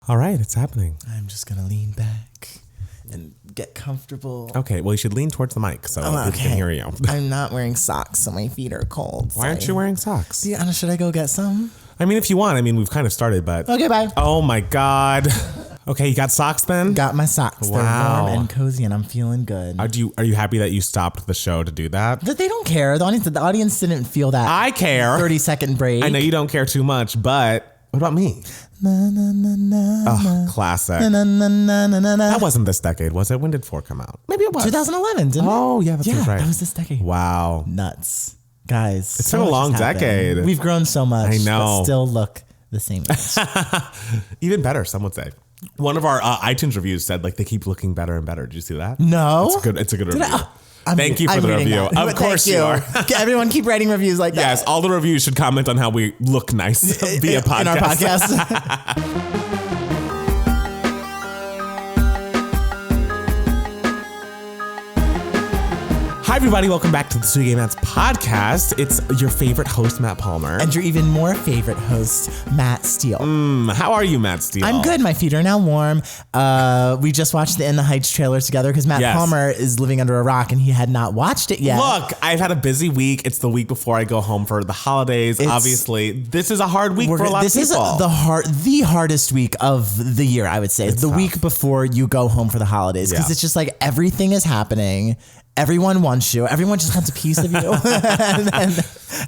All right, it's happening. I'm just going to lean back and get comfortable. Okay, well, you should lean towards the mic so people can hear you. I'm not wearing socks, so my feet are cold. Why aren't you wearing socks? Yeah, should I go get some? I mean, if you want. I mean, we've kind of started, but... Okay, bye. Oh, my God. Okay, you got socks then? Got my socks. Wow. They're warm and cozy, and I'm feeling good. Are you happy that you stopped the show to do that? But they don't care. The audience didn't feel that. I care. 30-second break. I know you don't care too much, but... What about me? Na, na, na, na, Oh, classic. na, na, na, na, na, na. That wasn't this decade, was it? When did 4 come out? Maybe it was. 2011, didn't it? Oh, yeah, that's right. That was this decade. Wow. Nuts. Guys. It's been a long decade. We've grown so much. I know. But still look the same age. Even better, some would say. One of our iTunes reviews said like they keep looking better and better. Did you see that? No. It's a good review. Thank you for I'm the reading review. that. Of course you are. Everyone keep writing reviews like that. Yes, all the reviews should comment on how we look nice via podcast. In our podcast. Hi, everybody. Welcome back to the Studio Gay Matt's podcast. It's your favorite host, Matt Palmer. And your even more favorite host, Matt Steele. How are you, Matt Steele? I'm good. My feet are now warm. We just watched the In the Heights trailer together because Matt Palmer is living under a rock and he had not watched it yet. Look, I've had a busy week. It's the week before I go home for the holidays. Obviously, this is a hard week for a lot of people. This is the hardest week of the year, I would say. It's the tough. Week before you go home for the holidays because it's just like everything is happening. Everyone wants you. Everyone just wants a piece of you.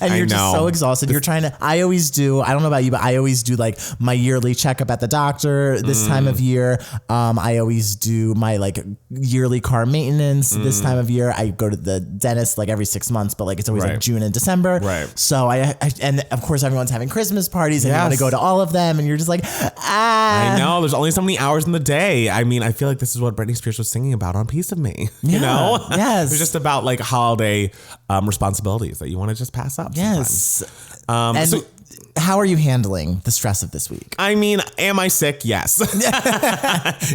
and you're just so exhausted. You're trying to, I always do, I don't know about you, but I always do like my yearly checkup at the doctor this time of year. I always do my like yearly car maintenance this time of year. I go to the dentist like every 6 months, but like it's always like June and December. Right. So and of course everyone's having Christmas parties and you want to go to all of them and you're just like, I know. There's only so many hours in the day. I mean, I feel like this is what Britney Spears was singing about on Piece of Me. You know? Yeah. It's just about like holiday responsibilities that you want to just pass up. Yes. Sometimes. And how are you handling the stress of this week? I mean, am I sick? Yes.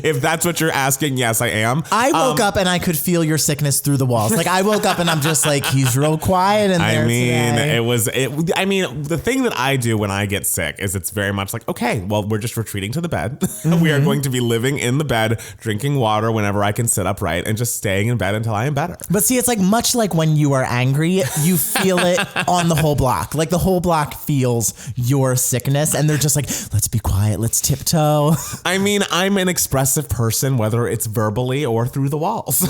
If that's what you're asking, yes, I am. I woke up and I could feel your sickness through the walls. Like I woke up and I'm just like, he's real quiet in there today. I mean, the thing that I do when I get sick is it's very much like, okay, well, we're just retreating to the bed. We are going to be living in the bed, drinking water whenever I can sit upright and just staying in bed until I am better. But see, it's like much like when you are angry, you feel it on the whole block. Like the whole block feels your sickness and they're just like, let's be quiet, let's tiptoe. I mean, I'm an expressive person, whether it's verbally or through the walls.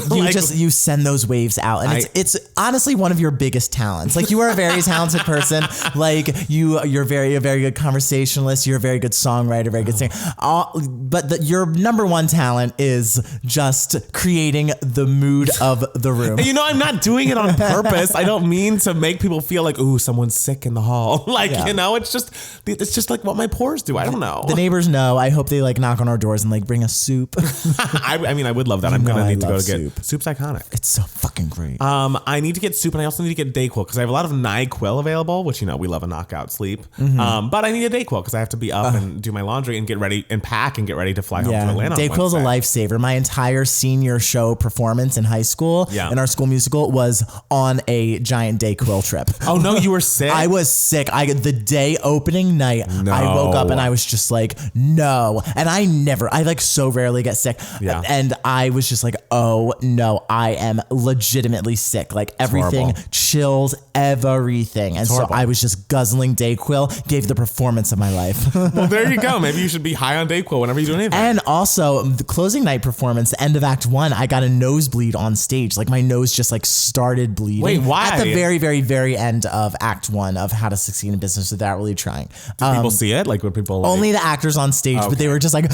You send those waves out and it's honestly one of your biggest talents. Like you are a very talented person. Like you're a very good conversationalist. You're a very good songwriter, very good singer. But your number one talent is just creating the mood of the room. You know, I'm not doing it on purpose. I don't mean to make people feel like, ooh, someone's sick in the hall. You know, it's just like what my pores do. I don't know. The neighbors know. I hope they like knock on our doors and like bring us soup. I mean, I would love that. I'm gonna need to go to get soup's iconic. It's so fucking great. I need to get soup and I also need to get Dayquil because I have a lot of NyQuil available, which you know we love a knockout sleep. But I need a Dayquil because I have to be up and do my laundry and get ready and pack and get ready to fly home to Atlanta. Dayquil's a lifesaver. My entire senior show performance in high school, in our school musical, was on a giant Dayquil trip. Oh no, you were sick? I was sick. The day opening night, I woke up and I was just like, no. And I like so rarely get sick. Yeah. And I was just like, oh no, I am legitimately sick. Like everything chills, everything. And so I was just guzzling Dayquil, gave the performance of my life. Well, there you go. Maybe you should be high on Dayquil whenever you do anything. And also the closing night performance, the end of Act 1, I got a nosebleed on stage. Like my nose just like started bleeding. Wait, why? At the very, very, very end of Act 1 of How to Succeed in Business Without Really Trying. Did people see it? Like when people only the actors on stage, but they were just like,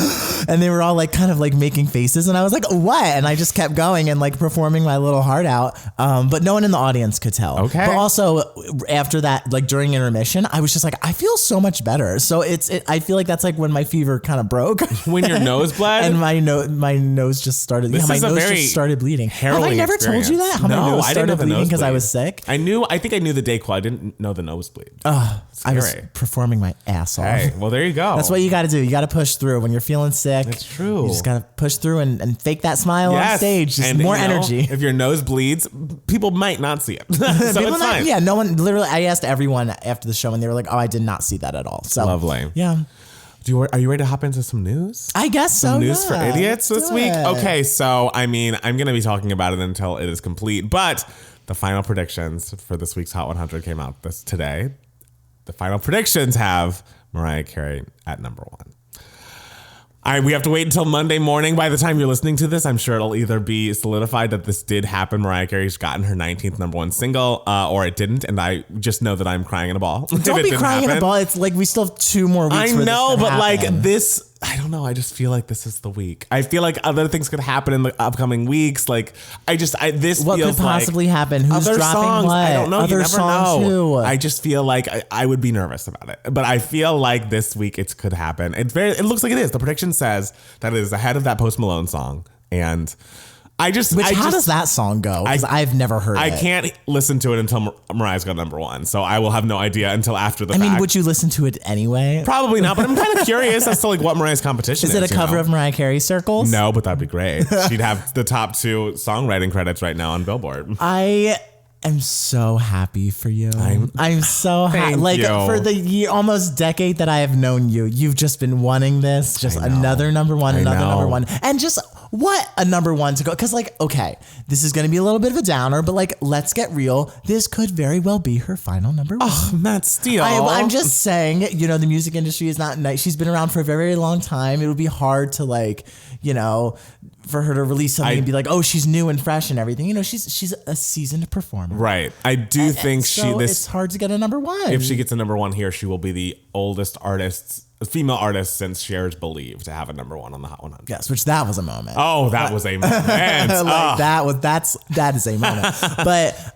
and they were all like kind of like making faces, and I was like, what? And I just kept going and like performing my little heart out, but no one in the audience could tell. Okay. But also after that, like during intermission, I was just like, I feel so much better. So I feel like that's like when my fever kind of broke. When your nose bled, and my nose just started. My nose just started bleeding. Have I never told you that? How my nose started bleeding because I was sick. I think I knew the Dayquil. I didn't know the nosebleed. I was performing my ass off. Hey, well, there you go. That's what you got to do. You got to push through when you're feeling sick. That's true. You just got to push through and fake that smile on stage. Just more energy. If your nose bleeds, people might not see it. So it's fine. Yeah, no one, literally, I asked everyone after the show and they were like, oh, I did not see that at all. So lovely. Yeah. Are you ready to hop into some news? I guess so. Some news for idiots Let's this do week? it. Okay, so I mean, I'm going to be talking about it until it is complete, but the final predictions for this week's Hot 100 came out today. The final predictions have Mariah Carey at number 1. We have to wait until Monday morning. By the time you're listening to this, I'm sure it'll either be solidified that this did happen. Mariah Carey's gotten her 19th number 1 single, or it didn't. And I just know that I'm crying in a ball. Don't be crying in a ball. It's like we still have 2 more weeks. I know, but like happen. this, I don't know. I just feel like this is the week. I feel like other things could happen in the upcoming weeks. Like this what feels could possibly happen? Who's other dropping songs. what? I don't know. Other You never songs know. who? I just feel like I would be nervous about it. But I feel like this week it could happen. It looks like it is. The prediction says that it is ahead of that Post Malone song. And how does that song go? Because I've never heard it. I can't listen to it until Mariah's got number 1. So I will have no idea until after the fact. I mean, would you listen to it anyway? Probably not, but I'm kind of curious as to like what Mariah's competition is. Is it a cover of Mariah Carey Circles? No, but that'd be great. She'd have the top 2 songwriting credits right now on Billboard. I am so happy for you. I'm so happy. Like you. for the almost decade that I have known you, you've just been wanting this. Just another number 1, another number 1. And just what a number 1 to go. Because like, okay, this is going to be a little bit of a downer, but like, let's get real. This could very well be her final number 1. Oh, Matt Steele. I'm just saying, the music industry is not nice. She's been around for a very, very long time. It would be hard to like, for her to release something and be like, oh, she's new and fresh and everything. She's a seasoned performer. Right. I do think it's hard to get a number 1. If she gets a number 1 here, she will be the oldest female artist since Cher's Believe to have a number 1 on the Hot 100. Yes, which that was a moment. Oh, that was a moment. That is a moment. But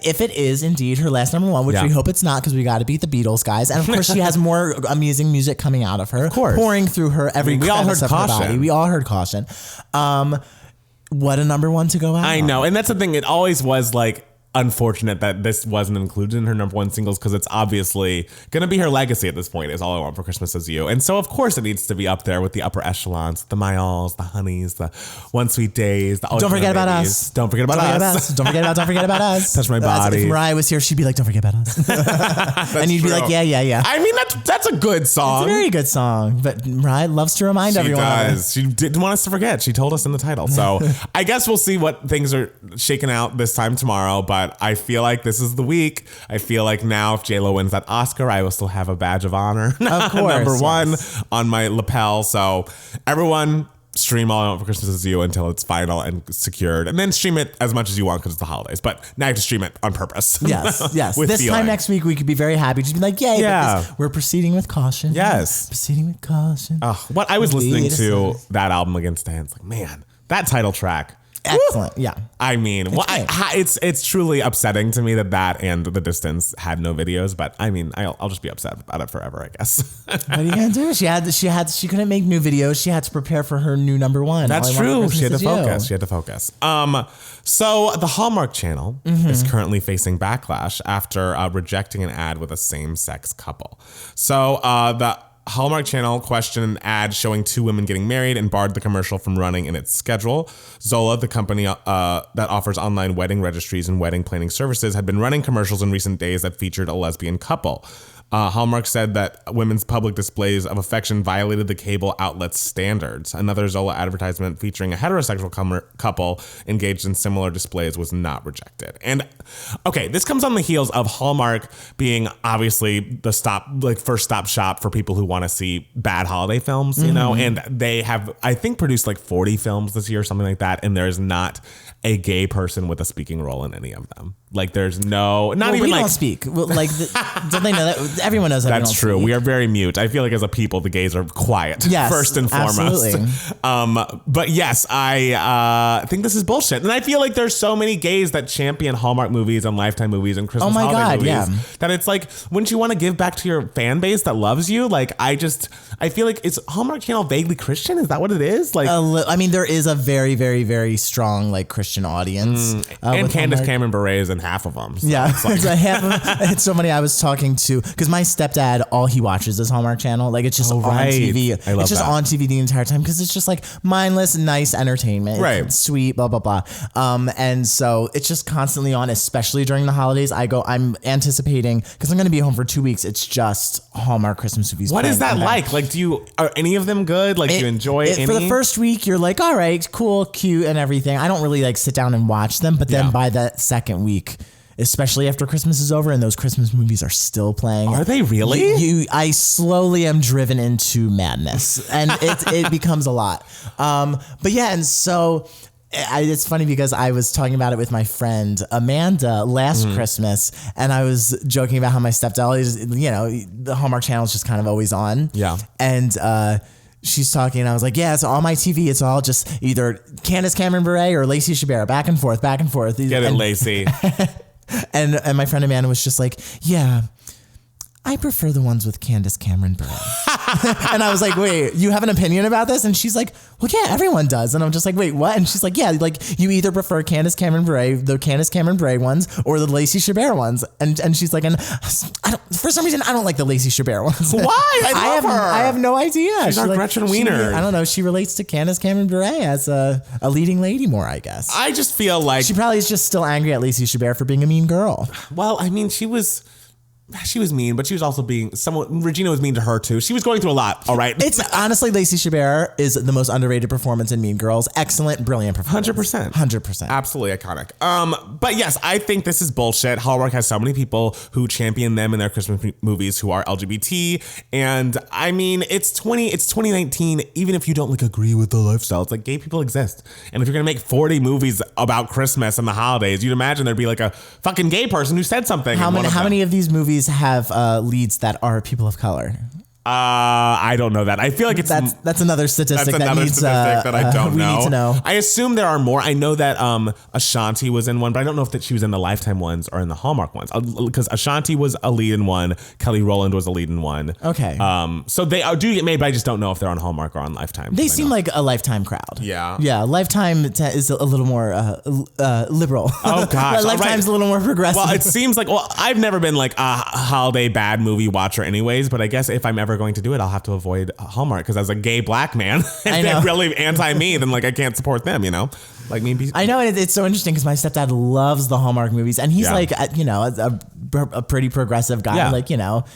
if it is indeed her last number 1, which we hope it's not, because we got to beat the Beatles, guys. And of course, she has more amazing music coming out of her, of course, pouring through her every. We all heard Caution. We all heard Caution. What a number 1 to go out. I know, and that's the thing. It always was like unfortunate that this wasn't included in her number 1 singles, because it's obviously going to be her legacy at this point, is All I Want for Christmas Is You. And so of course it needs to be up there with the upper echelons, the Mayals, the Honeys, the One Sweet Days, the Don't Forget About Us. Don't forget about us. Don't forget about us. Touch My Body. If Mariah was here, she'd be like, don't forget about us. And you'd be like, yeah. I mean, that's a good song. It's a very good song, but Mariah loves to remind everyone. She does. She didn't want us to forget. She told us in the title. So I guess we'll see what things are shaking out this time tomorrow, but I feel like this is the week. I feel like now if J-Lo wins that Oscar, I will still have a badge of honor. Of course. Number 1 on my lapel. So everyone stream All I Want for Christmas Is You until it's final and secured. And then stream it as much as you want because it's the holidays. But now you have to stream it on purpose. Yes. With this feeling. time next week, we could be very happy. Just be like, yay. Yeah. We're proceeding with caution. Yes. Proceeding with caution. What I was listening to that album again today, and it's like, man, that title track. Excellent. Yeah. I mean, it's truly upsetting to me that and The Distance had no videos, but I mean, I'll just be upset about it forever, I guess. What are you gonna do? She couldn't make new videos. She had to prepare for her new number 1. That's true. She had to focus. So the Hallmark Channel is currently facing backlash after rejecting an ad with a same-sex couple. So the Hallmark Channel questioned an ad showing 2 women getting married and barred the commercial from running in its schedule. Zola, the company that offers online wedding registries and wedding planning services, had been running commercials in recent days that featured a lesbian couple. Hallmark said that women's public displays of affection violated the cable outlet's standards. Another Zola advertisement featuring a heterosexual couple engaged in similar displays was not rejected. And okay, this comes on the heels of Hallmark being obviously the first stop shop for people who want to see bad holiday films, you know, and they have, I think, produced like 40 films this year, something like that. And there's not a gay person with a speaking role in any of them. Like there's no, not even we like. Don't speak. Well, like, don't they know that? Everyone knows that. That's true. Speak. We are very mute. I feel like as a people, the gays are quiet. Yes, first and foremost. Absolutely. But yes, I think this is bullshit. And I feel like there's so many gays that champion Hallmark movies and Lifetime movies and Christmas holiday movies that it's like, wouldn't you want to give back to your fan base that loves you? Like, I feel like it's Hallmark Channel vaguely Christian. Is that what it is? Like, I mean, there is a very, very, very strong like Christian audience. And Candace Cameron Bure is in half of them. So yeah, it's like, it's so funny. I was talking to, because my stepdad, all he watches is Hallmark Channel. Like it's just on TV. I love it's just that. on TV the entire time because it's just like mindless, nice entertainment. Right. It's sweet, blah blah blah. And so it's just constantly on, especially during the holidays. I'm anticipating, because I'm going to be home for 2 weeks. It's just Hallmark Christmas movies. What is that like? Like, are any of them good? Like, do you enjoy any? For the first week, you're like, all right, cool, cute, and everything. I don't really like sit down and watch them, but then by that second week, especially after Christmas is over and those Christmas movies are still playing. Are they really? I slowly am driven into madness, and it becomes a lot. But yeah, and so it's funny because I was talking about it with my friend Amanda last Christmas, and I was joking about how my stepdad always, the Hallmark Channel is just kind of always on. Yeah. And she's talking, and I was like, yeah, it's all my TV. It's all just either Candace Cameron Bure or Lacey Chabert, back and forth. Get it, Lacey. And my friend Amanda was just like, yeah, I prefer the ones with Candace Cameron Bure. And I was like, wait, you have an opinion about this? And she's like, well, yeah, everyone does. And I'm just like, wait, what? And she's like, yeah, like you either prefer Candace Cameron Bure, the Candace Cameron Bure ones, or the Lacey Chabert ones. And she's like, for some reason, I don't like the Lacey Chabert ones. Why? I love her. I have no idea. She's our Gretchen Wiener. I don't know. She relates to Candace Cameron Bure as a leading lady more, I guess. I just feel like she probably is just still angry at Lacey Chabert for being a mean girl. Well, I mean, she was mean, but she was also being Regina was mean to her too. She was going through a lot. All right. It's honestly, Lacey Chabert is the most underrated performance in Mean Girls. Excellent, brilliant performance. 100%. Absolutely iconic. But yes, I think this is bullshit. Hallmark has so many people who champion them in their Christmas movies who are LGBT. And I mean, it's 2019. Even if you don't like agree with the lifestyle, it's like gay people exist. And if you're going to make 40 movies about Christmas and the holidays, you'd imagine there'd be like a fucking gay person who said something. How many of these movies have leads that are people of color? I don't know that. I feel like that's another statistic that I don't know. We need to know. I assume there are more. I know that Ashanti was in one, but I don't know if she was in the Lifetime ones or in the Hallmark ones. Because Ashanti was a lead in one, Kelly Rowland was a lead in one. Okay. So they do get made, but I just don't know if they're on Hallmark or on Lifetime. They seem like a Lifetime crowd. Yeah. Yeah. Lifetime is a little more liberal. Oh gosh. Lifetime's a little more progressive. Well, it seems like I've never been like a holiday bad movie watcher, anyways. But I guess if I'm ever going to do it, I'll have to avoid Hallmark, because as a gay black man, if they're really anti me, then like I can't support them, like me. I know, and it's so interesting because my stepdad loves the Hallmark movies, and he's like a pretty progressive guy. Yeah. Like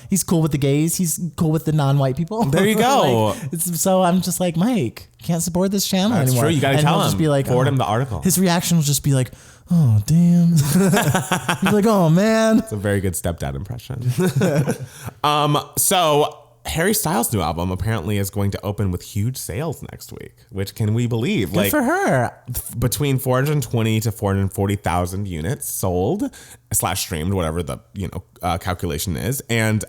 he's cool with the gays, he's cool with the non-white people. There you go. So I'm just like, Mike, can't support this channel anymore. True. You gotta tell him. Just be like, forward him the article. His reaction will just be like, oh damn. He's like, oh man. It's a very good stepdad impression. So Harry Styles' new album apparently is going to open with huge sales next week, which can we believe? Good for her. Between 420 to 440,000 units sold / streamed, whatever the calculation is. And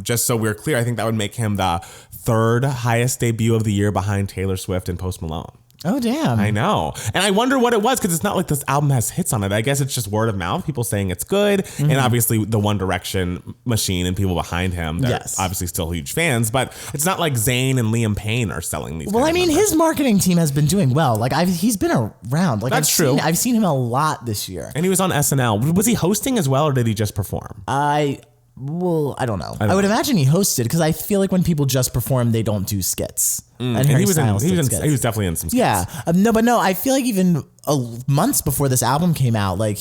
just so we're clear, I think that would make him the third highest debut of the year behind Taylor Swift and Post Malone. Oh, damn. I know. And I wonder what it was, because it's not like this album has hits on it. I guess it's just word of mouth, people saying it's good. Mm-hmm. And obviously the One Direction machine and people behind him, they're obviously still huge fans. But it's not like Zayn and Liam Payne are selling these. Well, I mean, his marketing team has been doing well. Like he's been around. Like That's true. I've seen him a lot this year. And he was on SNL. Was he hosting as well, or did he just perform? I don't know. I would imagine he hosted, because I feel like when people just perform, they don't do skits. And he was definitely in some skits. Yeah. No, I feel like even months before this album came out, like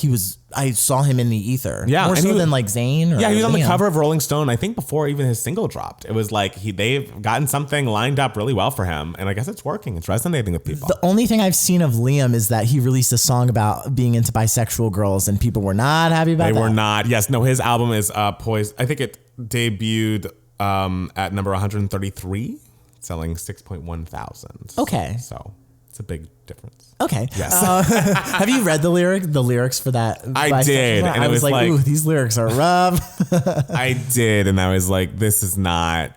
I saw him in the ether. Yeah. More so than like Zayn. He was on the cover of Rolling Stone, I think before even his single dropped. It was like they've gotten something lined up really well for him. And I guess it's working. It's resonating with people. The only thing I've seen of Liam is that he released a song about being into bisexual girls, and people were not happy about that. They were not. Yes. No, his album is poised. I think it debuted at number 133. Selling 6.1 thousand. Okay. So it's a big difference. Okay. Yes. Have you read the lyrics for that? I did. And I was like, ooh, these lyrics are rough. I did. And I was like, this is not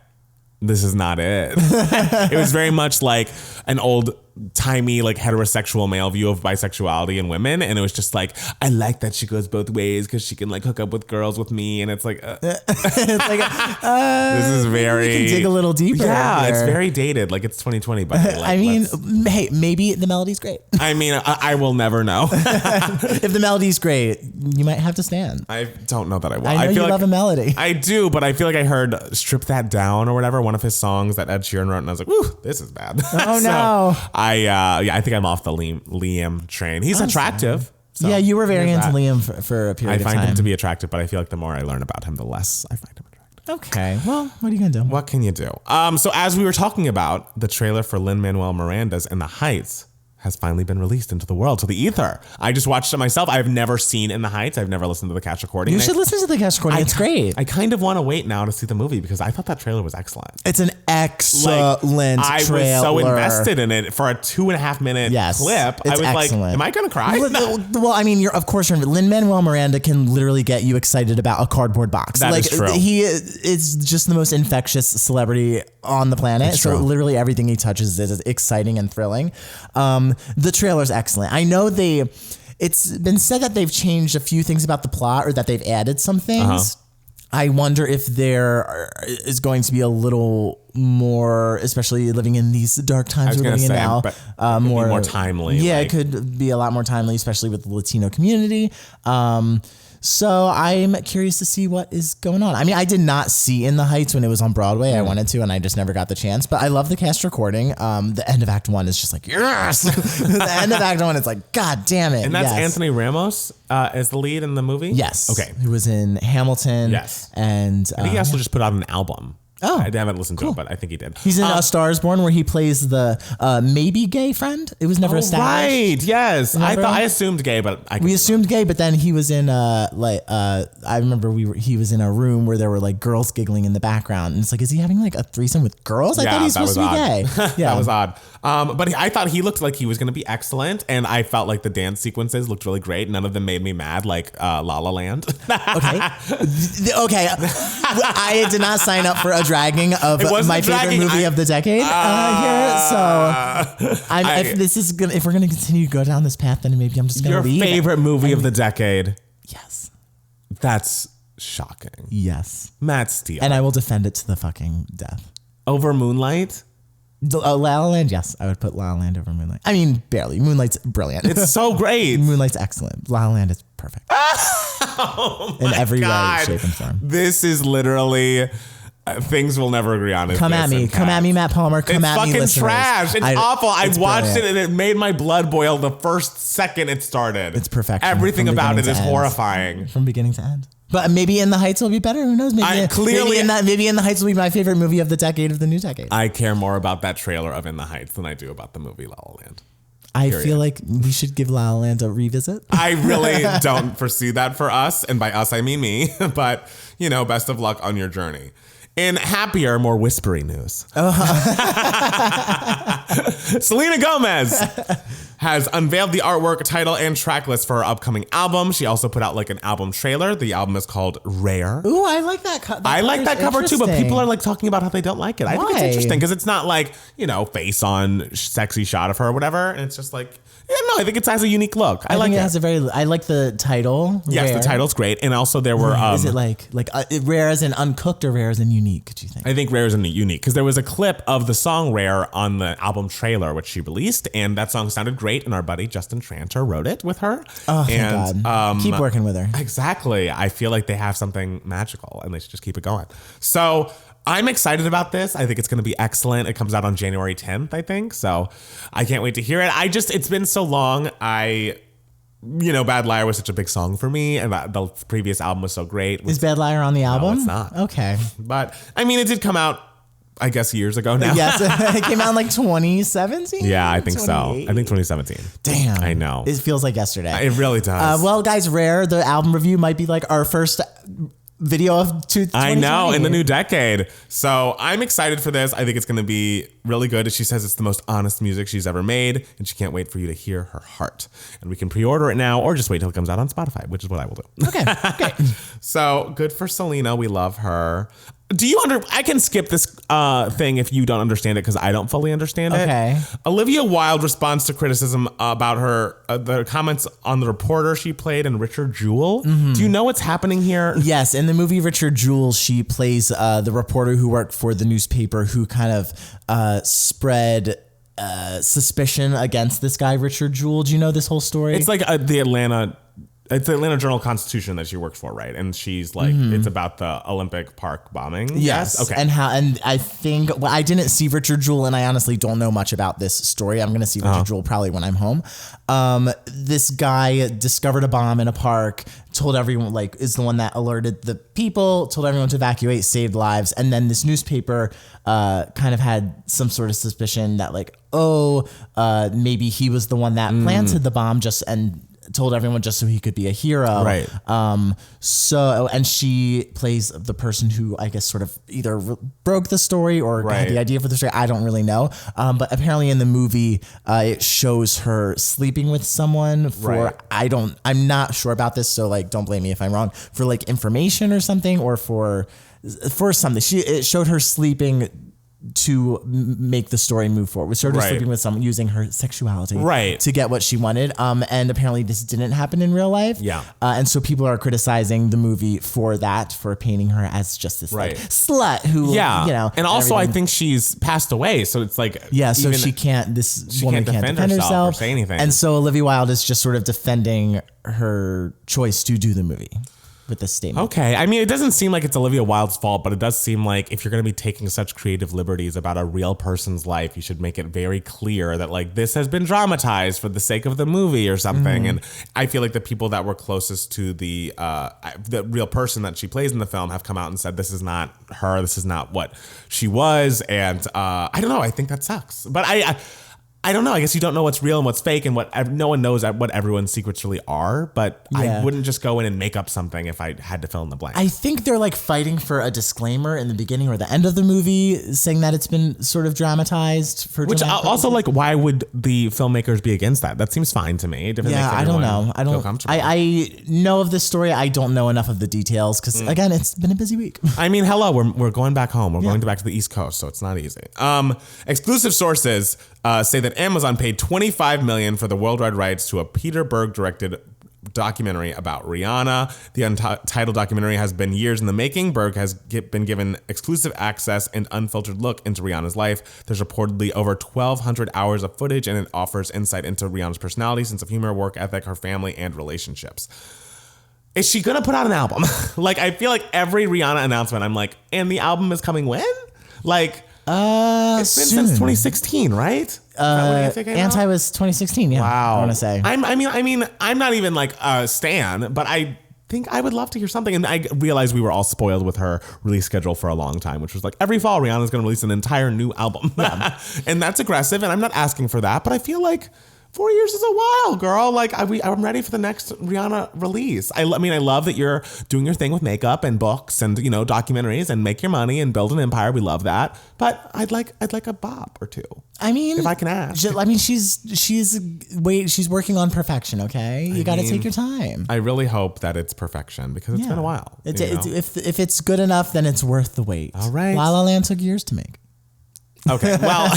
it. It was very much like an old timey, like heterosexual male view of bisexuality in women. And it was just like, I like that she goes both ways because she can like hook up with girls with me. And it's like, It's like, this is very, we can dig a little deeper. Yeah, it's very dated. Like it's 2020, but like, I mean, hey, maybe the melody's great. I mean, I will never know. If the melody's great, you might have to stand. I don't know that I will. I know you love a melody. I do, but I feel like I heard Strip That Down or whatever, one of his songs that Ed Sheeran wrote, and I was like, woo, this is bad. Oh, no. I think I'm off the Liam train. He's attractive. So yeah, you were very into Liam for a period of time. I find him to be attractive, but I feel like the more I learn about him, the less I find him attractive. Okay, well, what are you going to do? What can you do? So as we were talking about, the trailer for Lin-Manuel Miranda's In the Heights has finally been released into the world, to the ether. I just watched it myself. I've never seen In the Heights. I've never listened to the cast recording. You should listen to the cast recording. It's great. I kind of want to wait now to see the movie because I thought that trailer was excellent. It's an excellent trailer. I was so invested in it for a 2.5 minute clip. I was excellent. Like, am I going to cry? Well, I mean, of course, Lin-Manuel Miranda can literally get you excited about a cardboard box. That is true. He is just the most infectious celebrity on the planet. So literally everything he touches is exciting and thrilling. The trailer's excellent. I know it's been said that they've changed a few things about the plot or that they've added some things. I wonder if there is going to be a little more, especially living in these dark times we're living in now, more timely. Yeah, it could be a lot more timely, especially with the Latino community. So I'm curious to see what is going on. I mean, I did not see In the Heights when it was on Broadway. I wanted to, and I just never got the chance. But I love the cast recording. The end of Act 1 is just like, yes! The end of Act 1 is like, God damn it. And that's Anthony Ramos as the lead in the movie? Yes. Okay. He was in Hamilton. Yes. And I think he also just put out an album. Oh, I haven't listened to it, but I think he did. He's in A Star Is Born, where he plays the maybe gay friend. It was never established. Right? Yes, I assumed gay, but we assumed gay. But then he was in I remember he was in a room where there were like girls giggling in the background, and it's like, is he having like a threesome with girls? I thought he was supposed to be gay. Yeah, that was odd. But I thought he looked like he was going to be excellent, and I felt like the dance sequences looked really great. None of them made me mad, like La La Land. Okay. I did not sign up for a dragging of my favorite movie of the decade here. So if we're gonna continue to go down this path, then maybe I'm just gonna leave. Your favorite movie of the decade? Yes. That's shocking. Yes. Matt Steele. And I will defend it to the fucking death. Over Moonlight? La La Land, yes. I would put La La Land over Moonlight. I mean, barely. Moonlight's brilliant. It's so great. Moonlight's excellent. La La Land is perfect. In every way, shape, and form. This is literally... things we'll never agree on. Come at me, Matt Palmer. Come at me, listeners. It's fucking trash. It's awful. I watched it and it made my blood boil the first second it started. It's perfection. Everything about it is horrifying. From beginning to end. But maybe In the Heights will be better. Who knows? Maybe In the Heights will be my favorite movie of the decade, of the new decade. I care more about that trailer of In the Heights than I do about the movie La La Land. I feel like we should give La La Land a revisit. I really don't foresee that for us. And by us, I mean me. But, best of luck on your journey. In happier, more whispery news, Selena Gomez has unveiled the artwork, title, and track list for her upcoming album. She also put out like an album trailer. The album is called Rare. Ooh, I like that cover. I like that cover too, but people are like talking about how they don't like it. I think it's interesting because it's not like, face on sexy shot of her or whatever. And it's just like, I think it has a unique look. I like it. I like the title. Yes, Rare. The title's great. And also there were... is it like rare as in uncooked or rare as in unique, do you think? I think rare as in unique because there was a clip of the song Rare on the album trailer, which she released. And that song sounded great. And our buddy Justin Tranter wrote it with her. Oh, thank God. Keep working with her. Exactly. I feel like they have something magical and they should just keep it going. So... I'm excited about this. I think it's going to be excellent. It comes out on January 10th, I think. So I can't wait to hear it. It's been so long. Bad Liar was such a big song for me. And the previous album was so great. Is Bad Liar on the album? No, it's not. Okay. But it did come out, I guess, years ago now. Yes. It came out in like 2017. Yeah, I think so. I think 2017. Damn. I know. It feels like yesterday. It really does. Well, guys, Rare, the album review might be like our first video of 2020. I know, in the new decade. So I'm excited for this. I think it's going to be really good. She says it's the most honest music she's ever made, and she can't wait for you to hear her heart. And we can pre-order it now or just wait till it comes out on Spotify, which is what I will do. Okay. So good for Selena. We love her. I can skip this thing if you don't understand it because I don't fully understand it. Okay. Olivia Wilde responds to criticism about her the comments on the reporter she played in Richard Jewell. Mm-hmm. Do you know what's happening here? Yes, in the movie Richard Jewell, she plays the reporter who worked for the newspaper who kind of spread suspicion against this guy Richard Jewell. Do you know this whole story? It's like the Atlanta Journal-Constitution that she works for, right? And she's like, it's about the Olympic Park bombing. Yes. Okay. And I think, I didn't see Richard Jewell, and I honestly don't know much about this story. I'm going to see Richard Jewell probably when I'm home. This guy discovered a bomb in a park, told everyone, like, is the one that alerted the people, told everyone to evacuate, saved lives. And then this newspaper kind of had some sort of suspicion that, like, maybe he was the one that planted the bomb and told everyone just so he could be a hero. Right. And she plays the person who I guess sort of either broke the story or had the idea for the story. I don't really know. But apparently in the movie, it shows her sleeping with someone for, I'm not sure about this. So like, don't blame me if I'm wrong, for like information or something, or for something. It showed her sleeping to make the story move forward. We started sleeping with someone using her sexuality to get what she wanted. And apparently this didn't happen in real life. Yeah. And so people are criticizing the movie for painting her as just this like, slut who, you know. And also I think she's passed away. So it's like, so this woman can't defend herself or say anything. And so Olivia Wilde is just sort of defending her choice to do the movie with this statement. Okay. I mean, it doesn't seem like it's Olivia Wilde's fault, but it does seem like if you're going to be taking such creative liberties about a real person's life, you should make it very clear that like this has been dramatized for the sake of the movie or something. And I feel like the people that were closest to the real person that she plays in the film have come out and said, this is not her. This is not what she was. And I don't know. I think that sucks. But I don't know. I guess you don't know what's real and what's fake, and no one knows what everyone's secrets really are. But I wouldn't just go in and make up something if I had to fill in the blank. I think they're like fighting for a disclaimer in the beginning or the end of the movie, saying that it's been sort of dramatized for. Which also, like, why would the filmmakers be against that? That seems fine to me. I don't know. I don't. I know of this story. I don't know enough of the details because again, it's been a busy week. I mean, hello, we're going back home. We're going back to the East Coast, so it's not easy. Exclusive sources say that Amazon paid $25 million for the worldwide rights to a Peter Berg-directed documentary about Rihanna. The untitled documentary has been years in the making. Berg has been given exclusive access and unfiltered look into Rihanna's life. There's reportedly over 1,200 hours of footage, and it offers insight into Rihanna's personality, sense of humor, work ethic, her family, and relationships. Is she gonna put out an album? Like, I feel like every Rihanna announcement, I'm like, and the album is coming when? Like, it's been since 2016, right? Anti was 2016. Yeah. Wow. I want to say. I mean, I'm not even like a stan, but I think I would love to hear something. And I realized we were all spoiled with her release schedule for a long time, which was like every fall Rihanna's going to release an entire new album. Yeah. And that's aggressive. And I'm not asking for that, but I feel like 4 years is a while, girl. Like I'm ready for the next Rihanna release. I mean, I love that you're doing your thing with makeup and books and, you know, documentaries and make your money and build an empire. We love that. But I'd like a bop or two. I mean, if I can ask. I mean, she's working on perfection. Okay, you got to take your time. I really hope that it's perfection because it's been a while. If it's good enough, then it's worth the wait. All right. La La Land took years to make. Okay, well,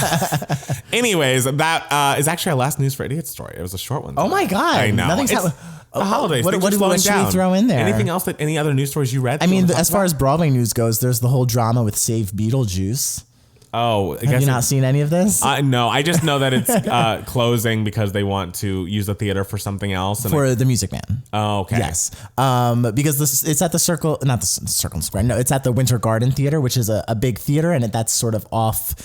anyways, that is actually our last news for Idiot Story. It was a short one. Oh my God. I know. Nothing's happening. The holidays. What should we throw in there? Anything else any other news stories you read? I mean, as far as Broadway news goes, there's the whole drama with Save Beetlejuice. Oh, have you not seen any of this? No, I just know that it's closing because they want to use the theater for something else. For the Music Man. Oh, okay. Yes. Because it's at the Circle, not the Circle Square. No, it's at the Winter Garden Theater, which is a big theater, and that's sort of off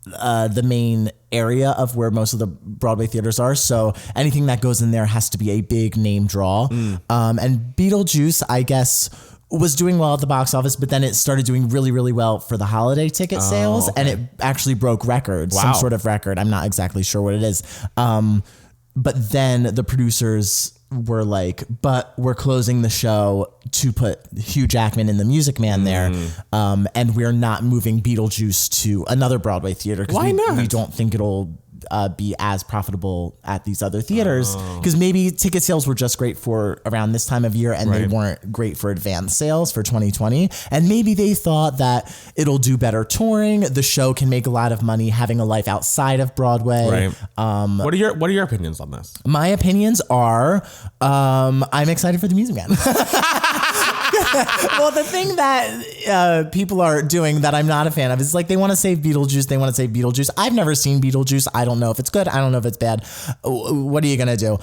the main area of where most of the Broadway theaters are. So anything that goes in there has to be a big name draw. And Beetlejuice, I guess, was doing well at the box office, but then it started doing really, really well for the holiday ticket sales. And it actually broke records, some sort of record. I'm not exactly sure what it is. But then the producers were like, but we're closing the show to put Hugh Jackman in the Music Man there. And we're not moving Beetlejuice to another Broadway theater. Why not? We don't think it'll be as profitable at these other theaters, because maybe ticket sales were just great for around this time of year and they weren't great for advance sales for 2020. And maybe they thought that it'll do better touring. The show can make a lot of money having a life outside of Broadway. Right. What are your opinions on this? My opinions are, I'm excited for the Music Man. Well, the thing that people are doing that I'm not a fan of is like they want to save Beetlejuice. I've never seen Beetlejuice. I don't know if it's good. I don't know if it's bad. What are you going to do?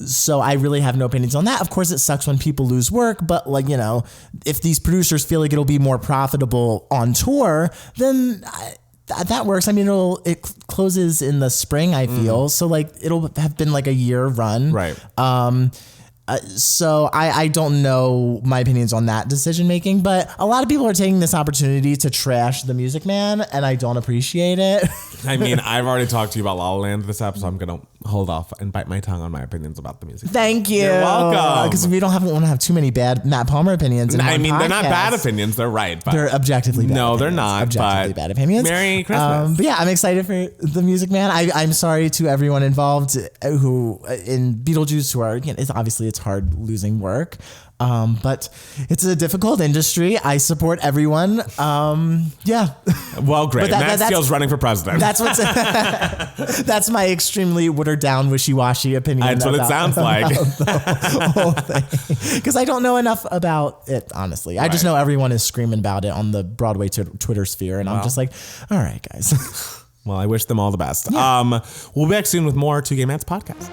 So I really have no opinions on that. Of course, it sucks when people lose work, but like, you know, if these producers feel like it'll be more profitable on tour, then that works. I mean, it closes in the spring, I feel. So like it'll have been like a year run. Right. So I don't know my opinions on that decision making, but a lot of people are taking this opportunity to trash the Music Man, and I don't appreciate it. I mean, I've already talked to you about La La Land this episode, so I'm going to hold off and bite my tongue on my opinions about the Music Man. Thank you. You're welcome. Because we don't want to have too many bad Matt Palmer opinions. I mean, they're not bad opinions. They're right. But they're objectively bad. No, opinions. they're not. Objectively bad opinions. Merry Christmas. But yeah, I'm excited for the Music Man. I'm sorry to everyone involved who in Beetlejuice who are, you know, it's hard losing work. But it's a difficult industry. I support everyone. Yeah. Well, great. Matt Steele's running for president. That's what's that's my extremely watered down, wishy-washy opinion. That's what it sounds like. The whole thing. Because I don't know enough about it, honestly. Right. I just know everyone is screaming about it on the Broadway Twitter sphere, and I'm just like, all right, guys. Well, I wish them all the best. Yeah. We'll be back soon with more Two Gay Matt's podcast.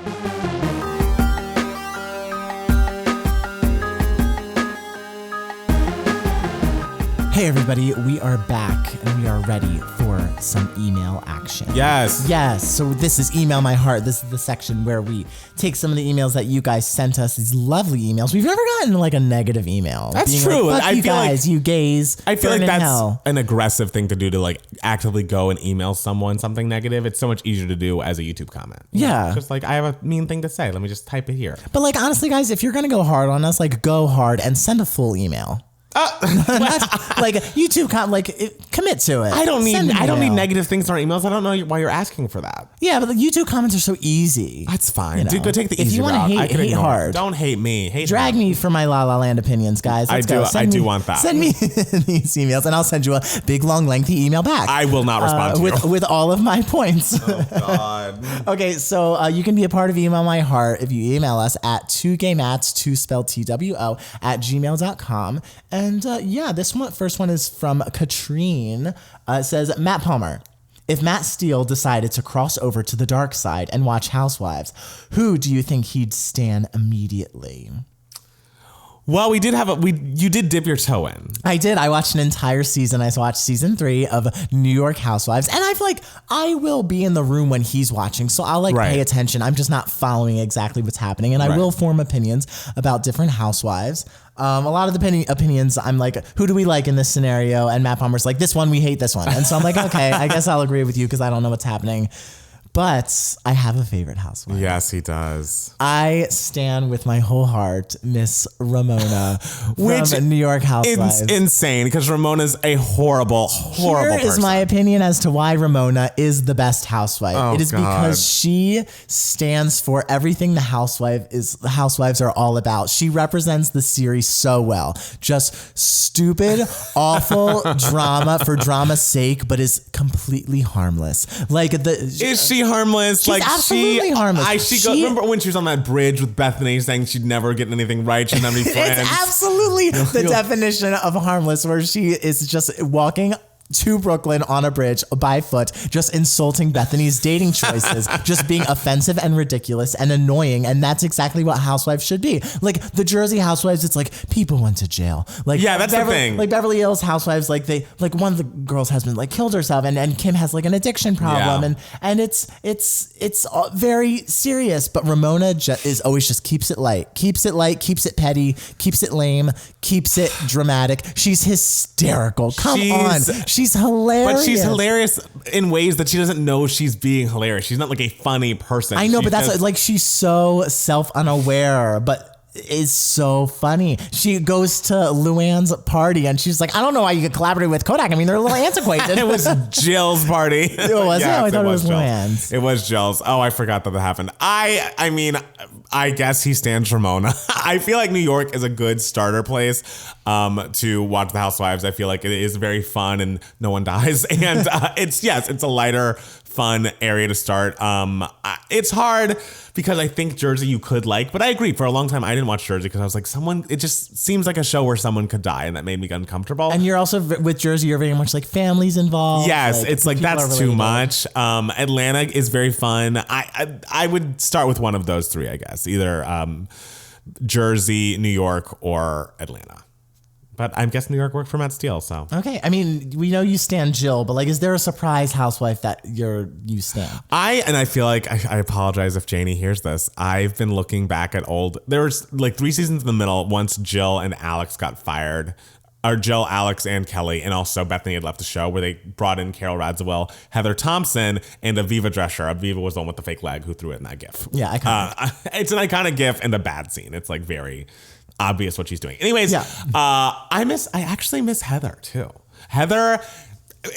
Hey everybody, we are back and we are ready for some email action. Yes. Yes. So this is Email My Heart. This is the section where we take some of the emails that you guys sent us, these lovely emails. We've never gotten like a negative email. That's true. Like, fuck you guys, you gays. I feel like that's hell. An aggressive thing to do, to like actively go and email someone something negative. It's so much easier to do as a YouTube comment. Yeah. Just like, I have a mean thing to say. Let me just type it here. But like, honestly, guys, if you're going to go hard on us, like go hard and send a full email. Like YouTube, commit to it. I don't need negative things in our emails. I don't know why you're asking for that. Yeah, but the YouTube comments are so easy. That's fine. You know? Dude, go take the if easy route. If you want to hate hard. Don't hate me. Drag me for my La La Land opinions, guys. Let's go. I do want that. Send me these emails, and I'll send you a big, long, lengthy email back. I will not respond to you. With all of my points. Oh, God. Okay, so you can be a part of Email My Heart if you email us at 2gaymats, 2 spelled TWO, @gmail.com. And this first one is from Katrine. It says, Matt Palmer, if Matt Steele decided to cross over to the dark side and watch Housewives, who do you think he'd stan immediately? Well, you did dip your toe in. I did. I watched an entire season. I watched season 3 of New York Housewives, and I feel like I will be in the room when he's watching, so I'll pay attention. I'm just not following exactly what's happening, and I will form opinions about different housewives. A lot of the opinions, I'm like, who do we like in this scenario? And Matt Palmer's like, this one, we hate this one. And so I'm like, okay, I guess I'll agree with you because I don't know what's happening. But I have a favorite housewife. Yes, he does. I stand with my whole heart, Miss Ramona from New York Housewives. It's insane because Ramona's a horrible person. Here is my opinion as to why Ramona is the best housewife. It is because she stands for everything the housewives are all about. She represents the series so well. Just stupid, awful drama for drama's sake, but is completely harmless. Is she harmless? She's absolutely harmless. Remember when she was on that bridge with Bethany saying she'd never get anything right, she'd never be friends? It's absolutely the definition of harmless, where she is just walking to Brooklyn on a bridge by foot, just insulting Bethany's dating choices, just being offensive and ridiculous and annoying. And that's exactly what housewives should be. Like the Jersey Housewives, it's like people went to jail. Like, yeah, that's the thing. Like Beverly Hills Housewives, one of the girls' husband killed herself, and Kim has an addiction problem, and it's very serious. But Ramona is always just keeps it light, keeps it petty, keeps it lame, keeps it dramatic. She's hysterical. Come on. She's hilarious. But she's hilarious in ways that she doesn't know she's being hilarious. She's not like a funny person. I know, but that's she's so self-unaware, but is so funny. She goes to Luann's party and she's like, I don't know why you could collaborate with Kodak. I mean, they're a little antiquated. It was Jill's party. It was? Yes, I thought it was Luann's. It was Jill's. Oh, I forgot that happened. I mean, I guess he stands Ramona. I feel like New York is a good starter place to watch The Housewives. I feel like it is very fun and no one dies. And it's a lighter, fun area to start. It's hard because I think Jersey you could like, but I agree. For a long time, I didn't watch Jersey because I was like, it just seems like a show where someone could die, and that made me uncomfortable. And you're also, with Jersey, you're very much like families involved. Yes, it's like that's too much. Atlanta is very fun. I would start with one of those three, I guess. Either Jersey, New York, or Atlanta. But I guess New York worked for Matt Steele, so. Okay. I mean, we know you stand Jill, but like, is there a surprise housewife that you stand? I feel like I apologize if Janie hears this. I've been looking back at there was like 3 seasons in the middle once Jill and Alex got fired. Or Jill, Alex, and Kelly, and also Bethany had left the show, where they brought in Carol Radziwill, Heather Thompson, and Aviva Drescher. Aviva was the one with the fake leg who threw it in that gif. Yeah, iconic. It's an iconic gif and a bad scene. It's like very obvious what she's doing. Anyways, I actually miss Heather too. Heather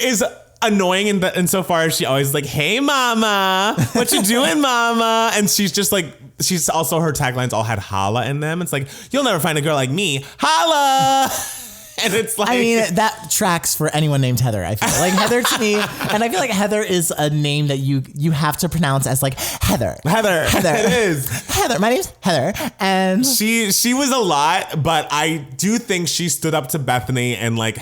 is annoying insofar as she always like, hey mama, what you doing mama? And she's just like, she's also, her taglines all had holla in them. It's like, you'll never find a girl like me, holla. And it's like, I mean, that tracks for anyone named Heather. I feel like Heather to me, and I feel like Heather is a name that you have to pronounce as like Heather. It is Heather. My name's Heather, and she was a lot, but I do think she stood up to Bethany and like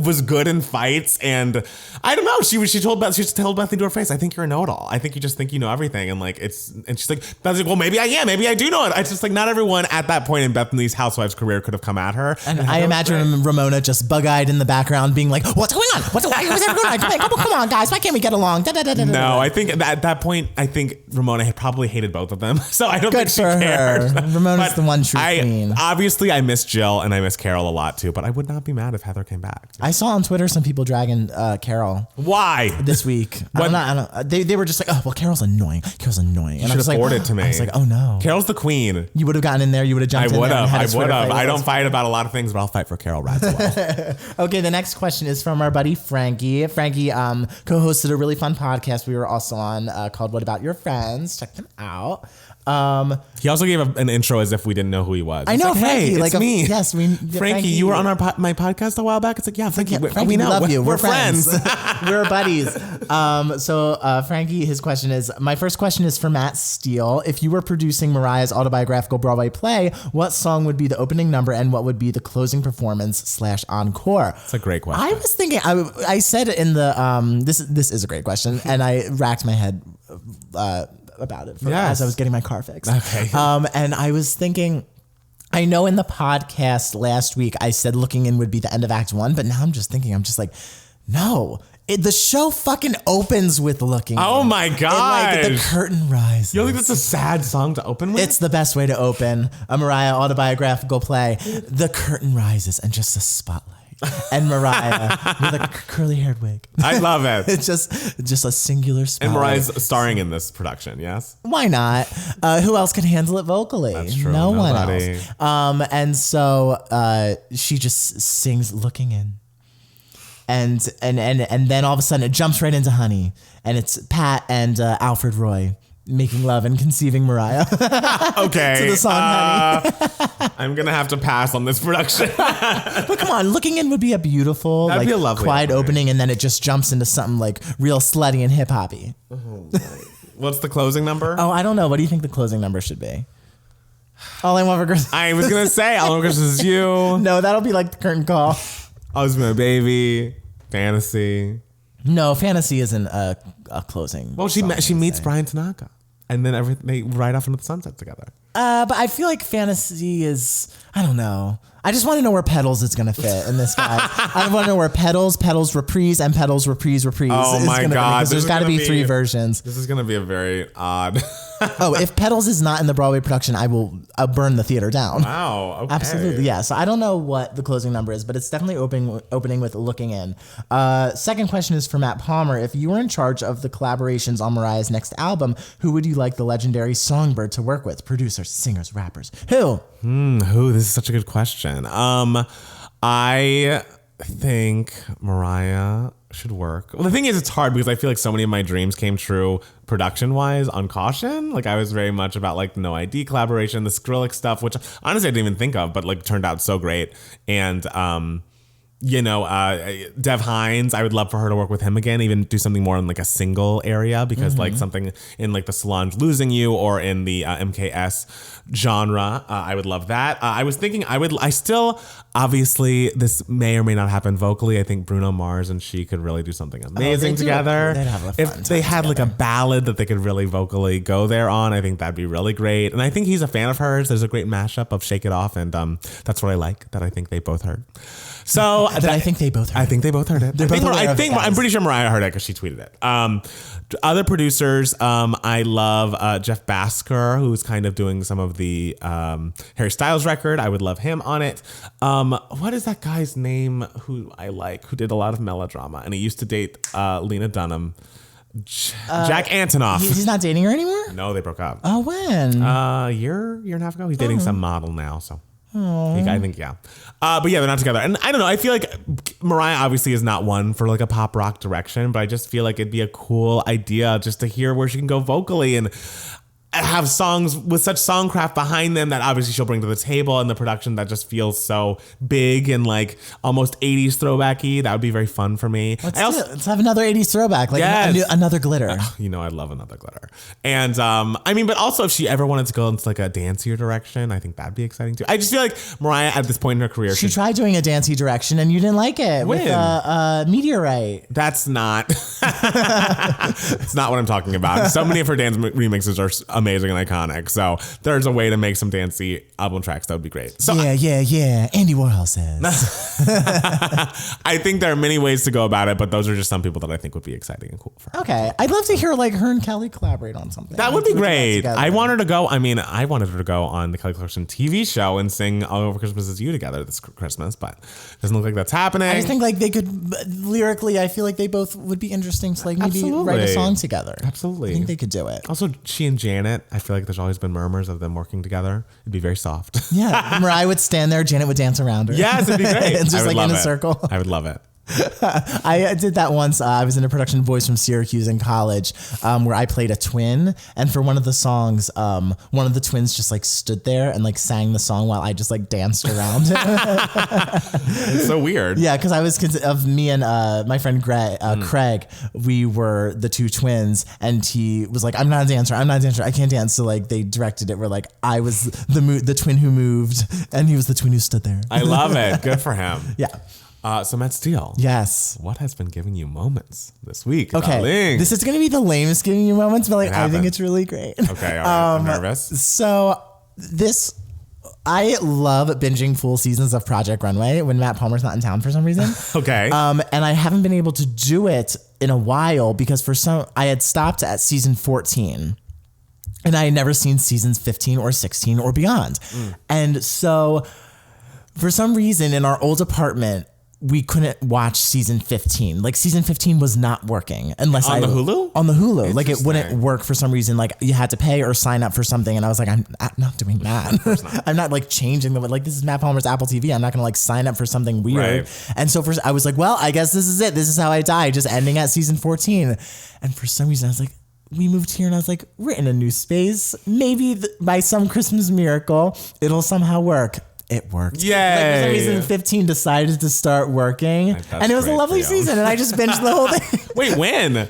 was good in fights, and I don't know. She told Bethany to her face, I think you're a know-it-all. I think you just think you know everything, and like and she's like, Bethany's like, well, maybe I am. Maybe I do know it. It's just like not everyone at that point in Bethany's Housewives career could have come at her. And I imagine Ramona just bug-eyed in the background, being like, what's going on? What's everyone going on? Come on, guys, why can't we get along? No, I think at that point, I think Ramona had probably hated both of them, so I don't think she cared. Ramona's the one true queen. Obviously, I miss Jill and I miss Carol a lot too, but I would not be mad if Heather came back. I saw on Twitter some people dragging Carol. Why? This week. They were just like, oh, well, Carol's annoying. And you should have forwarded to me. I was like, oh no. Carol's the queen. You would have gotten in there. You would have jumped in there. I would have. I don't fight about a lot of things, but I'll fight for Carol Radziwill. Okay, the next question is from our buddy Frankie. Frankie co-hosted a really fun podcast we were also on called What About Your Friends? Check them out. He also gave an intro as if we didn't know who he was. I know, like, Frankie. Hey, it's me. Yes, Frankie, you were on my podcast a while back. It's like, yeah, Frankie, we know. Love you. We're friends. We're buddies. So Frankie, his question is, my first question is for Matt Steele. If you were producing Mariah's autobiographical Broadway play, what song would be the opening number and what would be the closing performance / encore? That's a great question. I was thinking, I said it in the, this is a great question, and I racked my head about it as I was getting my car fixed. Okay. And I was thinking, I know in the podcast last week I said Looking In would be the end of Act 1, but now I'm just like, no. The show fucking opens with Looking In. Oh my God. Like, the curtain rises. You don't think that's a sad song to open with? It's the best way to open a Mariah autobiographical play. The curtain rises and just a spotlight. And Mariah with a curly-haired wig. I love it. It's just a singular spotlight. And Mariah's starring in this production, yes? Why not? Who else can handle it vocally? That's true. No Nobody. one else. And so she just sings Looking In. And then all of a sudden it jumps right into Honey. And it's Pat and Alfred Roy making love and conceiving Mariah. Okay. To the song Honey. I'm going to have to pass on this production. But come on, Looking In would be a beautiful, that'd be a lovely quiet opening, and then it just jumps into something like real slutty and hip-hoppy. Oh, what's the closing number? Oh, I don't know. What do you think the closing number should be? All I Want for Christmas. I was going to say All I Want for Christmas Is You. No, that'll be like the curtain call. I Was My Baby. Fantasy. No, Fantasy isn't a closing. Well, she meets Brian Tanaka, and then they ride off into the sunset together. But I feel like Fantasy is, I don't know. I just want to know where Petals is going to fit in this guy. I want to know where Petals, Reprise, and Petals, Reprise. Oh is my God. Because there's got to be 3 versions. This is going to be a very odd. Oh, if Petals is not in the Broadway production, I'll burn the theater down. Wow. Okay. Absolutely. Yeah. So I don't know what the closing number is, but it's definitely opening with Looking In. Second question is for Matt Palmer. If you were in charge of the collaborations on Mariah's next album, who would you like the legendary Songbird to work with? Producers, singers, rappers. Who? This is such a good question. I think Mariah should work. Well, the thing is, it's hard because I feel like so many of my dreams came true production-wise on Caution. Like, I was very much about like No ID collaboration, the Skrillex stuff, which honestly I didn't even think of, but like turned out so great. And Dev Hynes, I would love for her to work with him again, even do something more in like a single area, because like something in like the Solange Losing You or in the MKS genre, I would love that. I was thinking obviously this may or may not happen vocally. I think Bruno Mars and she could really do something amazing together. They'd have a fun if they had together. like a ballad that they could really vocally go there on, I think that'd be really great. And I think he's a fan of hers. There's a great mashup of Shake It Off, and that's what I like, that I think they both heard. So I think they both heard it. I think they both heard it. I'm pretty sure Mariah heard it because she tweeted it. Other producers, I love Jeff Basker, who's kind of doing some of the Harry Styles record. I would love him on it. What is that guy's name who I like, who did a lot of melodrama, and he used to date Lena Dunham? Jack Antonoff. He's not dating her anymore? No, they broke up. Oh, when? Year and a half ago. He's dating some model now, so. I think, yeah. But yeah, they're not together. And I don't know. I feel like Mariah obviously is not one for like a pop rock direction, but I just feel like it'd be a cool idea just to hear where she can go vocally and have songs with such songcraft behind them that obviously she'll bring to the table, and the production that just feels so big and like almost 80s throwbacky. That would be very fun for me. Let's have another 80s throwback, like Yes. another glitter. I love another glitter. And but also if she ever wanted to go into like a dancier direction, I think that'd be exciting too. I just feel like Mariah at this point in her career, She tried doing a dancey direction and you didn't like it. When? With Meteorite. That's not. It's not what I'm talking about. So many of her dance remixes are amazing and iconic. So there's a way to make some dancey album tracks that would be great. So Yeah. Andy Warhol says. I think there are many ways to go about it, but those are just some people that I think would be exciting and cool for her. Okay, I'd love to hear like her and Kelly collaborate on something. That would be great. I wanted her to go on the Kelly Clarkson TV show and sing All Over Christmas Is You together this Christmas, but doesn't look like that's happening. I just think like they could lyrically, I feel like they both would be interesting to like maybe write a song together. Absolutely. I think they could do it. Also, she and Janet, I feel like there's always been murmurs of them working together. It'd be very soft. Yeah, Mariah would stand there, Janet would dance around her. Yes, it'd be great. And just like in a circle. I would love it. I did that once. I was in a production Boys from Syracuse in college, where I played a twin, and for one of the songs, one of the twins just like stood there and like sang the song while I just like danced around. It's so weird. Yeah, because I was of me and my friend Craig, we were the two twins, and he was like, I'm not a dancer, I can't dance. So like they directed it where like I was the twin who moved, and he was the twin who stood there. I love it. Good for him. Yeah. So Matt Steele. Yes. What has been giving you moments this week? Okay. Darling? This is going to be the lamest giving you moments, but like I think it's really great. Okay. All right. I'm nervous. So I love binging full seasons of Project Runway when Matt Palmer's not in town for some reason. Okay. And I haven't been able to do it in a while because I had stopped at season 14. And I had never seen seasons 15 or 16 or beyond. And so for some reason in our old apartment, we couldn't watch season 15. Like season 15 was not working unless on the Hulu? On the Hulu. Like it wouldn't work for some reason. Like you had to pay or sign up for something. And I was like, I'm not doing that. I'm not like changing like this is Matt Palmer's Apple TV. I'm not going to like sign up for something weird. Right. And so I was like, well, I guess this is it. This is how I die. Just ending at season 14. And for some reason I was like, we moved here and I was like, we're in a new space. Maybe by some Christmas miracle, it'll somehow work. It worked. Yay. Like for some reason, 15 decided to start working. And it was a lovely season. And I just binged the whole thing. Wait, when?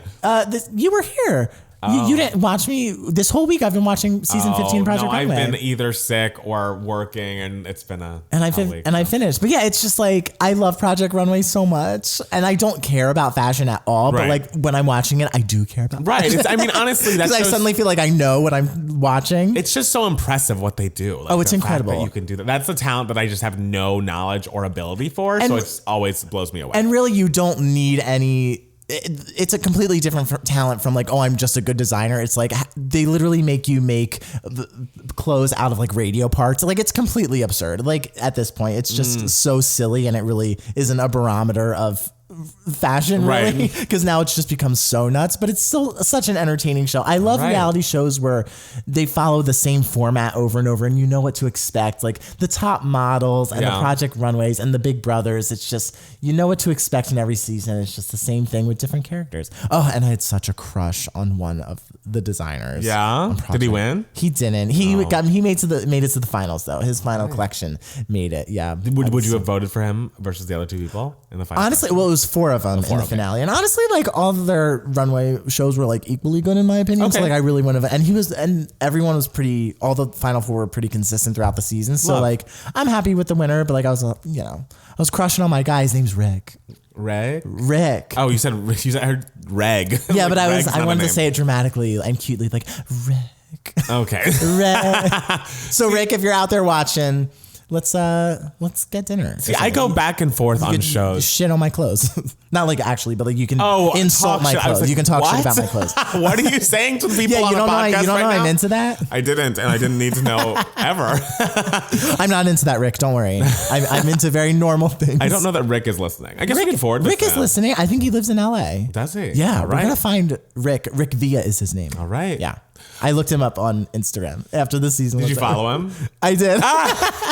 You were here. You didn't watch me this whole week. I've been watching season 15 Project Runway. I've been either sick or working, and it's been a I finished. But yeah, it's just like I love Project Runway so much, and I don't care about fashion at all. But like when I'm watching it, I do care about. Right. I mean, honestly, that's I suddenly feel like I know what I'm watching. It's just so impressive what they do. Like, it's incredible that you can do that. That's a talent that I just have no knowledge or ability for. So it always blows me away. And really, you don't need any. It's a completely different talent from like, oh, I'm just a good designer. It's like they literally make you make clothes out of like radio parts. Like it's completely absurd. Like at this point, it's just so silly, and it really isn't a barometer of fashion, really, because now it's just become so nuts, but it's still such an entertaining show. I love reality shows where they follow the same format over and over, and you know what to expect, like the top models and the Project Runways and the Big Brothers. It's just, you know what to expect in every season. It's just the same thing with different characters. Oh, and I had such a crush on one of the designers. Yeah, did he win? He didn't. He made it to the finals though. His final collection made it. Yeah. Would you have voted for him versus the other two people in the final? Honestly, well, it was 4 of them in the finale, and honestly, like all of their runway shows were like equally good in my opinion. So like I really wouldn't have, and everyone was pretty. All the final 4 were pretty consistent throughout the season. So like I'm happy with the winner, but like I was crushing on my guy. His name's Rick. Rick. Oh, you said I heard Reg. Yeah, but I wanted to say it dramatically and cutely, like Rick. Okay. Rick. So Rick, if you're out there watching, let's get dinner. See, I go back and forth on shows. Shit on my clothes. Not like actually, but like you can insult my clothes. Like, you can talk shit about my clothes. What are you saying to the people on the podcast you don't know I'm into that? I didn't, and I didn't need to know ever. I'm not into that, Rick. Don't worry. I'm into very normal things. I don't know that Rick is listening. I guess we can forward Rick is listening. I think he lives in LA. Does he? Yeah, we're gonna find Rick. Rick Villa is his name. All right. Yeah. I looked him up on Instagram after the season. Did you follow him? I did.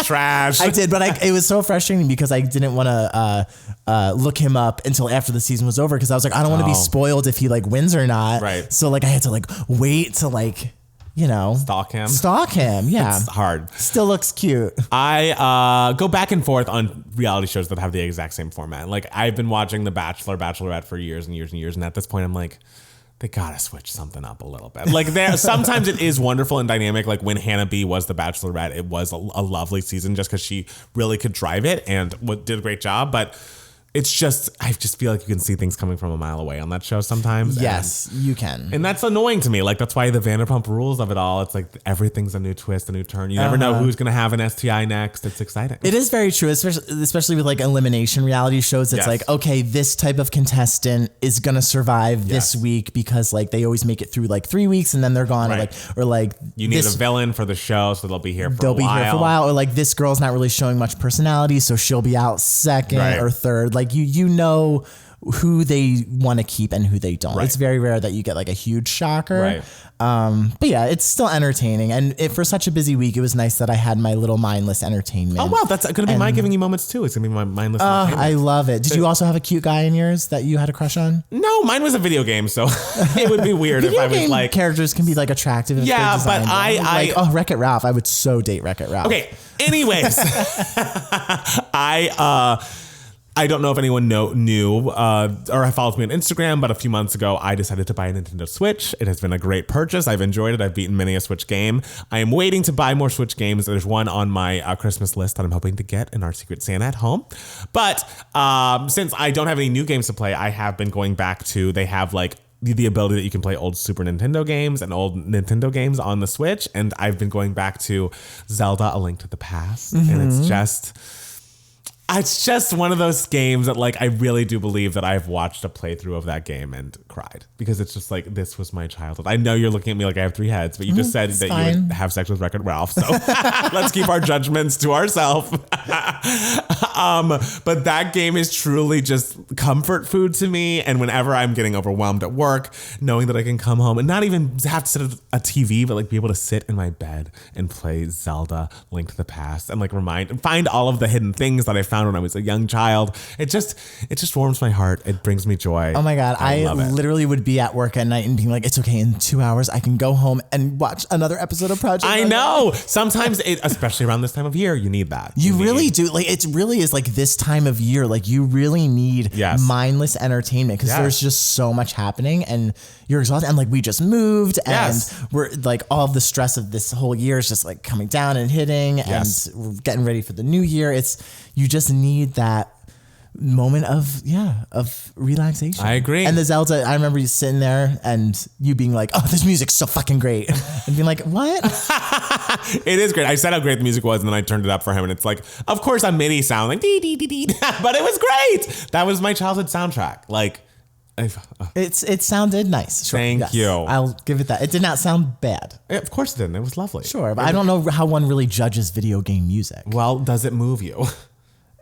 Trash. I did, but it was so frustrating because I didn't want to look him up until after the season was over because I was like, I don't want to be spoiled if he like wins or not. Right. So like I had to like wait to like, stalk him. Yeah. It's hard. Still looks cute. I go back and forth on reality shows that have the exact same format. Like I've been watching The Bachelor, Bachelorette for years and years and years, and at this point I'm like, they gotta switch something up a little bit. Like sometimes it is wonderful and dynamic. Like when Hannah B was the Bachelorette, it was a lovely season just because she really could drive it and did a great job. But it's just, I just feel like you can see things coming from a mile away on that show sometimes. Yes, you can. And that's annoying to me. Like that's why the Vanderpump Rules of it all, it's like everything's a new twist, a new turn. You never know who's going to have an STI next. It's exciting. It is very true, especially with like elimination reality shows. It's like, okay, this type of contestant is going to survive this week because like they always make it through like 3 weeks and then they're gone. Or like you need a villain for the show, so they'll be here for a while. They'll be here for a while. Or like this girl's not really showing much personality, so she'll be out second or third. Like you know who they want to keep and who they don't. Right. It's very rare that you get like a huge shocker. Right. But yeah, it's still entertaining. And for such a busy week, it was nice that I had my little mindless entertainment. Oh, wow. That's going to be my giving you moments too. It's going to be my mindless entertainment. I love it. Did you also have a cute guy in yours that you had a crush on? No, mine was a video game. So it would be weird if I was like. Characters can be like attractive. If yeah, but Wreck-It Ralph. I would so date Wreck-It Ralph. Okay. Anyways, I don't know if anyone knew or follows me on Instagram, but a few months ago, I decided to buy a Nintendo Switch. It has been a great purchase. I've enjoyed it. I've beaten many a Switch game. I am waiting to buy more Switch games. There's one on my Christmas list that I'm hoping to get in our Secret Santa at home. But since I don't have any new games to play, I have been going back to, they have like the ability that you can play old Super Nintendo games and old Nintendo games on the Switch. And I've been going back to Zelda: A Link to the Past. And it's just one of those games that like I really do believe that I've watched a playthrough of that game and cried because it's just like, this was my childhood. I know you're looking at me like I have 3 heads, but you just said that you would have sex with Wreck-It Ralph. So let's keep our judgments to ourselves. But that game is truly just comfort food to me. And whenever I'm getting overwhelmed at work, knowing that I can come home and not even have to sit at a TV, but like be able to sit in my bed and play Zelda: Link to the Past and like find all of the hidden things that I found when I was a young child. It just warms my heart. It brings me joy. Oh my God. I literally would be at work at night and being like, it's okay. In 2 hours, I can go home and watch another episode of Project. I know. Sometimes, especially around this time of year, you need that. You really do. Like, it really is like this time of year. Like you really need mindless entertainment because there's just so much happening and you're exhausted. And like we just moved and we're like all of the stress of this whole year is just like coming down and hitting and we're getting ready for the new year. You just need that moment of relaxation. I agree. And the Zelda, I remember you sitting there and you being like, oh, this music's so fucking great. And being like, what? It is great. I said how great the music was and then I turned it up for him and it's like, of course a MIDI sound like dee dee dee dee, but it was great. That was my childhood soundtrack. Like it sounded nice. Sure. Thank you. I'll give it that. It did not sound bad. Of course it didn't. It was lovely. Sure, but I don't know how one really judges video game music. Well, does it move you?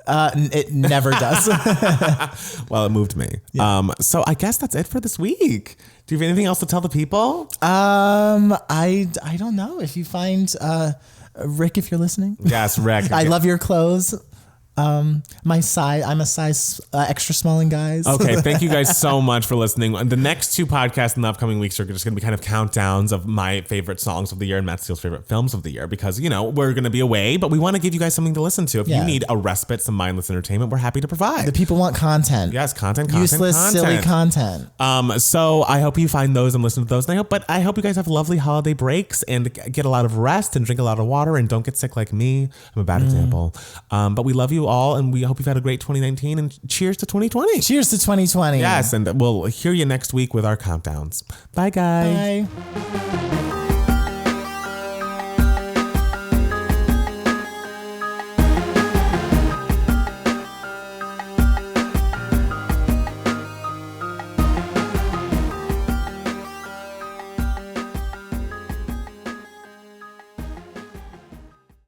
It never does. Well, it moved me. Yeah. So I guess that's it for this week. Do you have anything else to tell the people? I don't know. If you find Rick, if you're listening. Yes, Rick. I love your clothes. My size, I'm a size extra small in guys. Okay, thank you guys so much for listening. The next 2 podcasts in the upcoming weeks are just going to be kind of countdowns of my favorite songs of the year and Matt Steele's favorite films of the year because, you know, we're going to be away, but we want to give you guys something to listen to. If you need a respite, some mindless entertainment, we're happy to provide. The people want content. Yes, content. Useless, silly content. So I hope you find those and listen to those. And I hope you guys have lovely holiday breaks and get a lot of rest and drink a lot of water and don't get sick like me. I'm a bad example. But we love you all, and we hope you've had a great 2019, and cheers to 2020. Cheers to 2020. Yes, and we'll hear you next week with our countdowns. Bye, guys. Bye.